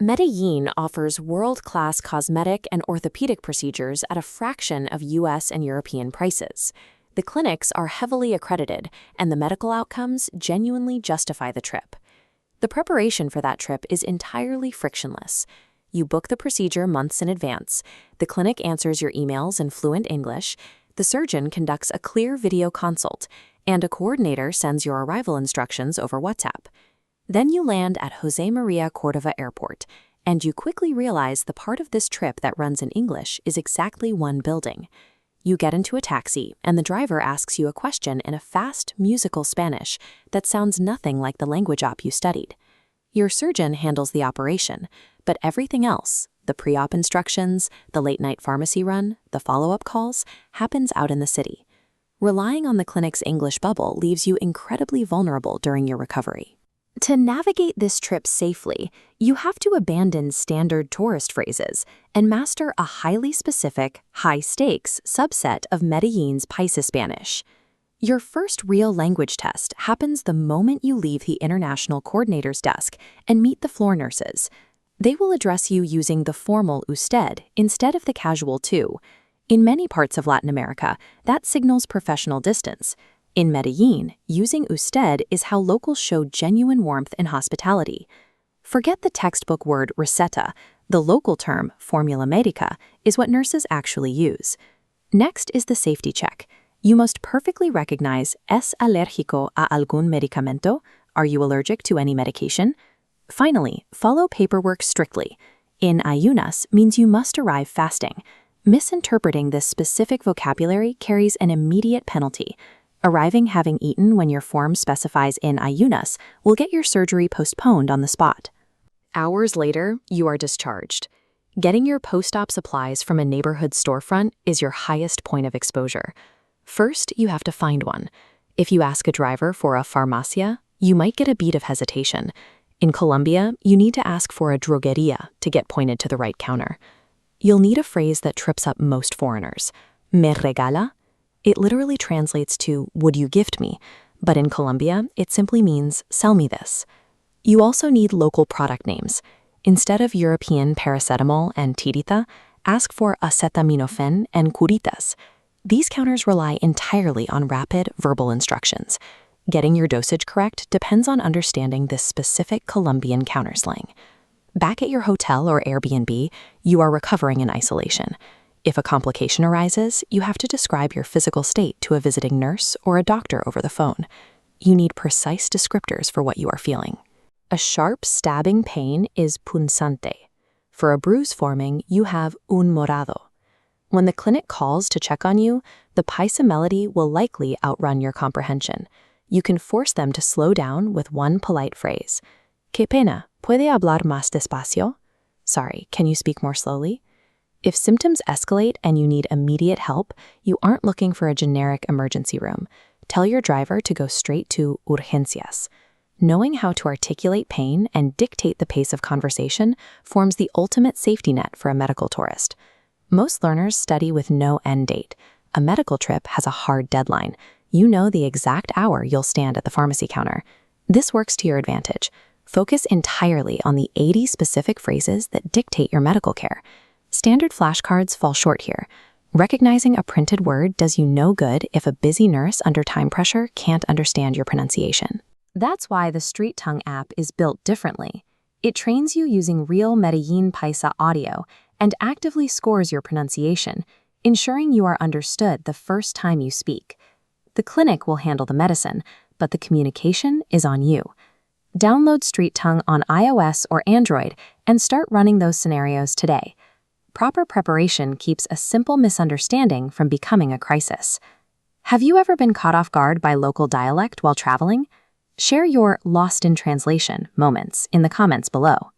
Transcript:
Medellín offers world-class cosmetic and orthopedic procedures at a fraction of US and European prices. The clinics are heavily accredited, and the medical outcomes genuinely justify the trip. The preparation for that trip is entirely frictionless. You book the procedure months in advance, the clinic answers your emails in fluent English, the surgeon conducts a clear video consult, and a coordinator sends your arrival instructions over WhatsApp. Then you land at José María Córdoba Airport, and you quickly realize the part of this trip that runs in English is exactly one building. You get into a taxi, and the driver asks you a question in a fast, musical Spanish that sounds nothing like the language op you studied. Your surgeon handles the operation, but everything else, the pre-op instructions, the late-night pharmacy run, the follow-up calls, happens out in the city. Relying on the clinic's English bubble leaves you incredibly vulnerable during your recovery. To navigate this trip safely, you have to abandon standard tourist phrases and master a highly specific, high-stakes subset of Medellín's Paisa Spanish. Your first real language test happens the moment you leave the international coordinator's desk and meet the floor nurses. They will address you using the formal usted instead of the casual tú. In many parts of Latin America, that signals professional distance. In Medellín, using usted is how locals show genuine warmth and hospitality. Forget the textbook word receta. The local term, formula médica, is what nurses actually use. Next is the safety check. You must perfectly recognize ¿Es alérgico a algún medicamento? Are you allergic to any medication? Finally, follow paperwork strictly. In ayunas means you must arrive fasting. Misinterpreting this specific vocabulary carries an immediate penalty. Arriving having eaten when your form specifies in ayunas will get your surgery postponed on the spot. Hours later, you are discharged. Getting your post-op supplies from a neighborhood storefront is your highest point of exposure. First, you have to find one. If you ask a driver for a farmacia, you might get a beat of hesitation. In Colombia, you need to ask for a drogueria to get pointed to the right counter. You'll need a phrase that trips up most foreigners. ¿Me regala? It literally translates to, would you gift me? But in Colombia, it simply means, sell me this. You also need local product names. Instead of European paracetamol and tirita, ask for acetaminophen and curitas. These counters rely entirely on rapid verbal instructions. Getting your dosage correct depends on understanding this specific Colombian counterslang. Back at your hotel or Airbnb, you are recovering in isolation. If a complication arises, you have to describe your physical state to a visiting nurse or a doctor over the phone. You need precise descriptors for what you are feeling. A sharp, stabbing pain is punzante. For a bruise forming, you have un morado. When the clinic calls to check on you, the Paisa melody will likely outrun your comprehension. You can force them to slow down with one polite phrase. ¿Qué pena? ¿Puede hablar más despacio? Sorry, can you speak more slowly? If symptoms escalate and you need immediate help, you aren't looking for a generic emergency room. Tell your driver to go straight to urgencias. Knowing how to articulate pain and dictate the pace of conversation forms the ultimate safety net for a medical tourist. Most learners study with no end date. A medical trip has a hard deadline. You know the exact hour you'll stand at the pharmacy counter. This works to your advantage. Focus entirely on the 80 specific phrases that dictate your medical care. Standard flashcards fall short here. Recognizing a printed word does you no good if a busy nurse under time pressure can't understand your pronunciation. That's why the Street Tongue app is built differently. It trains you using real Medellín Paisa audio and actively scores your pronunciation, ensuring you are understood the first time you speak. The clinic will handle the medicine, but the communication is on you. Download Street Tongue on iOS or Android and start running those scenarios today. Proper preparation keeps a simple misunderstanding from becoming a crisis. Have you ever been caught off guard by local dialect while traveling? Share your lost in translation moments in the comments below.